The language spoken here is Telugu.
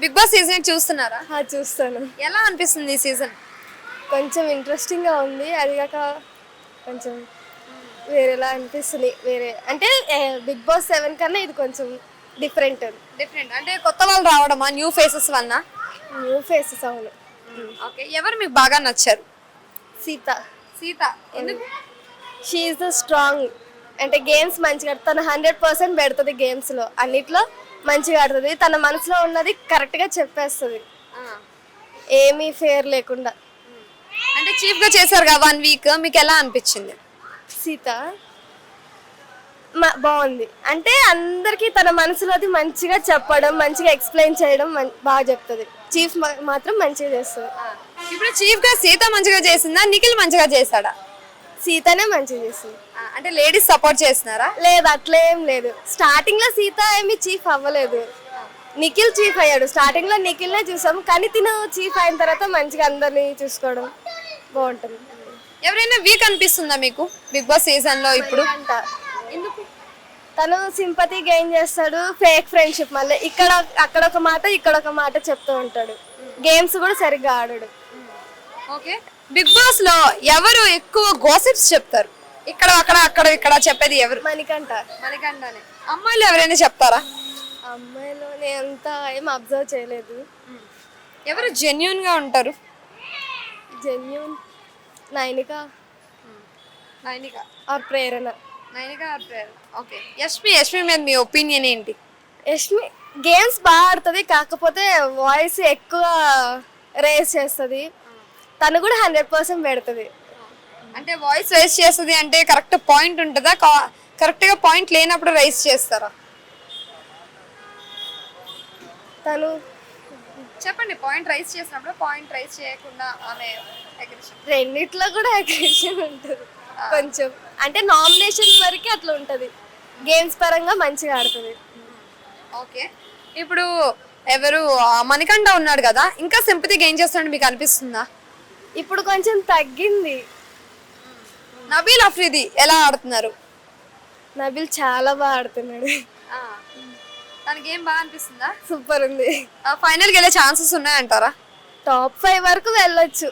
బిగ్ బాస్ సీజన్ చూస్తున్నారా? చూస్తాను. ఎలా అనిపిస్తుంది ఈ సీజన్? కొంచెం ఇంట్రెస్టింగ్గా ఉంది. అది కాక కొంచెం వేరేలా అనిపిస్తుంది. వేరే అంటే బిగ్ బాస్ 7 కన్నా ఇది కొంచెం డిఫరెంట్. అంటే కొత్త వాళ్ళు రావడమా, న్యూ ఫేసెస్ వల్ల? New faces. అవును. ఓకే, ఎవరు మీకు బాగా నచ్చారు? సీత. సీత ఎందుకు? She is the strong. అంటే గేమ్స్ మంచిగా తను 100% పెడుతుంది. గేమ్స్లో అన్నిట్లో మంచిగా ఆడుతుంది. తన మనసులో ఉన్నది కరెక్ట్గా చెప్పేస్తుంది, ఏమీ ఫేర్ లేకుండా. అంటే చీఫ్ గా చేశారు కదా 1 వీక్, మీకు ఎలా అనిపించింది? సీత బాగుంది. అంటే అందరికీ తన మనసులోది మంచిగా చెప్పడం, మంచిగా ఎక్స్ప్లెయిన్ చేయడం బాగా చెప్తుంది. చీఫ్ మాత్రం మంచిగా చేస్తుంది. ఇప్పుడు చీఫ్ గా సీత మంచిగా చేసిందా, నిఖిల్ మంచిగా చేశాడా? సీతనే మంచిగా చేస్తుంది. అంటే లేడీస్ సపోర్ట్ చేస్తున్నారా? లేదు, అట్లేం లేదు. స్టార్టింగ్ లో సీత ఏమి చీఫ్ అవ్వలేదు, నిఖిల్ చీఫ్ అయ్యాడు. స్టార్టింగ్ లో నిఖిల్నే చూసాం, కానీ తిను చీఫ్ అయిన తర్వాత మంచిగా అందరినీ చూసుకోవడం బాగుంటుంది. ఎవరైనా వీక్ అనిపిస్తుందా మీకు బిగ్ బాస్ సీజన్ లో ఇప్పుడు? ఎందుకు? తను సింపతి గెయిన్ చేస్తాడు, ఫేక్ ఫ్రెండ్షిప్. మళ్ళీ అక్కడ ఒక మాట, ఇక్కడ ఒక మాట చెప్తూ ఉంటాడు. గేమ్స్ కూడా సరిగ్గా ఆడాడు. ఓకే, బిగ్ బాస్ లో ఎవరు ఎక్కువ గాసిప్స్ చెప్తారు? ఇక్కడ చెప్పేది ఎవరు? మణికంఠనే. అమ్మాయిలు ఎవరైనా చెప్తారా? అమ్మాయిలో నేను అంత ఏం అబ్జర్వ్ చేయలేదు. ఎవరు జెన్యూన్ గా ఉంటారు? Genuine Nainika or Prerana. Okay, Yashmi మీద మీ ఒపీనియన్ ఏంటి? యష్మి గేమ్స్ బాగా ఆడుతుంది, కాకపోతే వాయిస్ ఎక్కువ రేస్ చేస్తుంది. తను కూడా 100% పెడుతుంది. అంటే వాయిస్ రైస్ చేస్తుంది అంటే కరెక్ట్ పాయింట్ ఉంటుందా? కరెక్ట్ గా పాయింట్ లేనప్పుడు రైస్ చేస్తారా? తను చెప్పండి, పాయింట్ రైస్ చేసినప్పుడు, పాయింట్ రైస్ చేయకుండా ఆమె రెండిట్లో కూడా అగ్రెషన్ ఉంటుంది కొంచెం. అంటే నామినేషన్ వరకు అట్లా ఉంటుంది, గేమ్స్ పరంగా మంచిగా ఆడుతుంది. ఓకే, ఇప్పుడు ఎవరు మణికంఠ ఉన్నాడు కదా, ఇంకా సింపతి గెయిన్ చేస్తాడు మీకు అనిపిస్తుందా? ఇప్పుడు కొంచెం తగ్గింది. నబీల్ అఫ్రీది ఎలా ఆడుతున్నారు? నబీల్ చాలా బాగా ఆడుతున్నాడు. తన గేమ్ బాగా అనిపిస్తుందా? సూపర్ ఉంది. ఫైనల్ కి వెళ్ళే ఛాన్సెస్ ఉన్నాయంటారా? టాప్ 5 వరకు వెళ్ళొచ్చు.